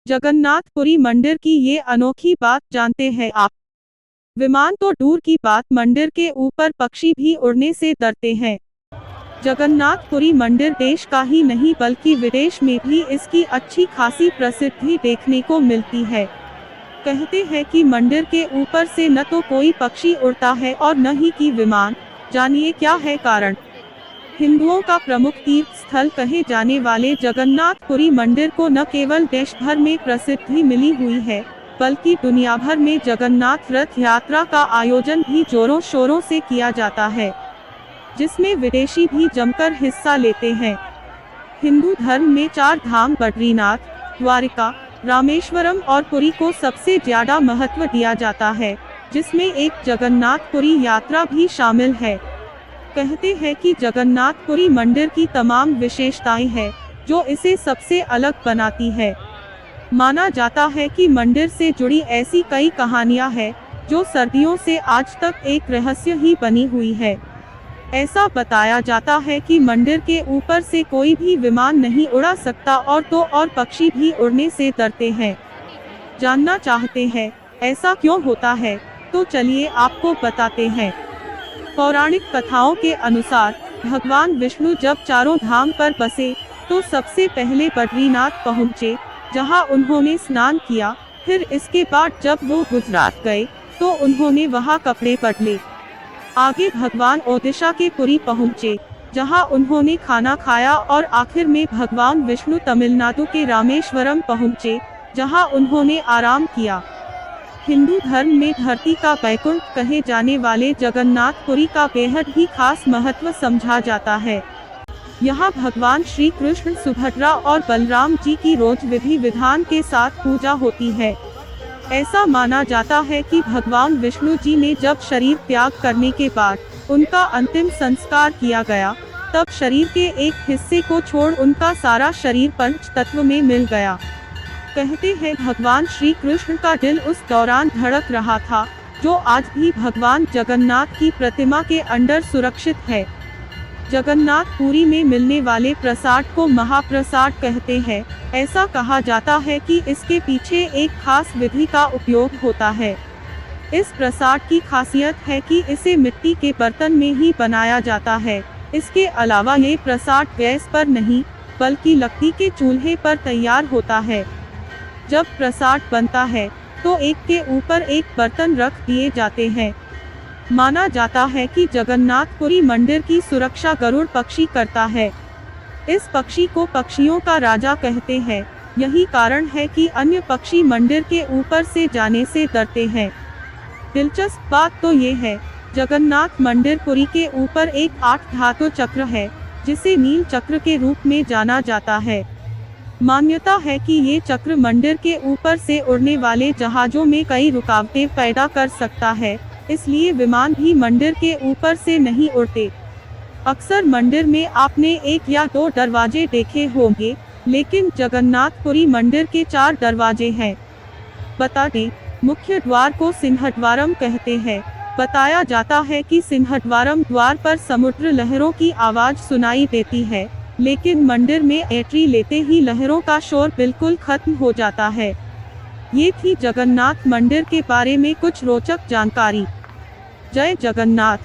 जगन्नाथपुरी मंदिर की ये अनोखी बात जानते हैं आप। विमान तो दूर की बात, मंदिर के ऊपर पक्षी भी उड़ने से डरते हैं। जगन्नाथपुरी मंदिर देश का ही नहीं बल्कि विदेश में भी इसकी अच्छी खासी प्रसिद्धि देखने को मिलती है। कहते हैं कि मंदिर के ऊपर से न तो कोई पक्षी उड़ता है और न ही कि विमान। जानिए क्या है कारण। हिंदुओं का प्रमुख तीर्थ स्थल कहे जाने वाले जगन्नाथपुरी मंदिर को न केवल देश भर में प्रसिद्धि मिली हुई है, बल्कि दुनिया भर में जगन्नाथ रथ यात्रा का आयोजन भी जोरों शोरों से किया जाता है, जिसमें विदेशी भी जमकर हिस्सा लेते हैं। हिंदू धर्म में 4 धाम बद्रीनाथ, द्वारिका, रामेश्वरम और पुरी को सबसे ज्यादा महत्व दिया जाता है, जिसमें एक जगन्नाथपुरी यात्रा भी शामिल है। कहते हैं कि जगन्नाथपुरी मंदिर की तमाम विशेषताएं हैं जो इसे सबसे अलग बनाती है। माना जाता है कि मंदिर से जुड़ी ऐसी कई कहानियां हैं जो सदियों से आज तक एक रहस्य ही बनी हुई है। ऐसा बताया जाता है कि मंदिर के ऊपर से कोई भी विमान नहीं उड़ा सकता और पक्षी भी उड़ने से डरते हैं। जानना चाहते हैं ऐसा क्यों होता है? तो चलिए आपको बताते हैं। पौराणिक कथाओं के अनुसार भगवान विष्णु जब चारों धाम पर बसे तो सबसे पहले बद्रीनाथ पहुँचे, जहां उन्होंने स्नान किया। फिर इसके बाद जब वो गुजरात गए तो उन्होंने वहां कपड़े बदले। आगे भगवान ओडिशा के पुरी पहुँचे, जहां उन्होंने खाना खाया और आखिर में भगवान विष्णु तमिलनाडु के रामेश्वरम पहुँचे, जहां उन्होंने आराम किया। हिंदू धर्म में धरती का वैकुंठ कहे जाने वाले जगन्नाथपुरी का बेहद ही खास महत्व समझा जाता है। यहाँ भगवान श्री कृष्ण, सुभद्रा और बलराम जी की रोज विधि विधान के साथ पूजा होती है। ऐसा माना जाता है कि भगवान विष्णु जी ने जब शरीर त्याग करने के बाद उनका अंतिम संस्कार किया गया, तब शरीर के एक हिस्से को छोड़ उनका सारा शरीर पंच तत्व में मिल गया। कहते हैं भगवान श्री कृष्ण का दिल उस दौरान धड़क रहा था, जो आज भी भगवान जगन्नाथ की प्रतिमा के अंदर सुरक्षित है। जगन्नाथपुरी में मिलने वाले प्रसाद को महाप्रसाद कहते हैं। ऐसा कहा जाता है कि इसके पीछे एक खास विधि का उपयोग होता है। इस प्रसाद की खासियत है कि इसे मिट्टी के बर्तन में ही बनाया जाता है। इसके अलावा ये प्रसाद गैस पर नहीं बल्कि लकड़ी के चूल्हे पर तैयार होता है। जब प्रसाद बनता है तो एक के ऊपर एक बर्तन रख दिए जाते हैं। माना जाता है कि जगन्नाथपुरी मंदिर की सुरक्षा गरुड़ पक्षी करता है। इस पक्षी को पक्षियों का राजा कहते हैं। यही कारण है कि अन्य पक्षी मंदिर के ऊपर से जाने से डरते हैं। दिलचस्प बात तो ये है, जगन्नाथ मंदिर पुरी के ऊपर एक 8 धातु चक्र है, जिसे नील चक्र के रूप में जाना जाता है। मान्यता है कि ये चक्र मंदिर के ऊपर से उड़ने वाले जहाजों में कई रुकावटें पैदा कर सकता है, इसलिए विमान भी मंदिर के ऊपर से नहीं उड़ते। अक्सर मंदिर में आपने 1 या 2 दरवाजे देखे होंगे, लेकिन जगन्नाथपुरी मंदिर के 4 दरवाजे हैं। बता दें, मुख्य द्वार को सिंहद्वारम कहते हैं। बताया जाता है कि सिंहद्वारम द्वार पर समुद्र लहरों की आवाज़ सुनाई देती है, लेकिन मंदिर में एंट्री लेते ही लहरों का शोर बिल्कुल खत्म हो जाता है। ये थी जगन्नाथ मंदिर के बारे में कुछ रोचक जानकारी। जय जगन्नाथ।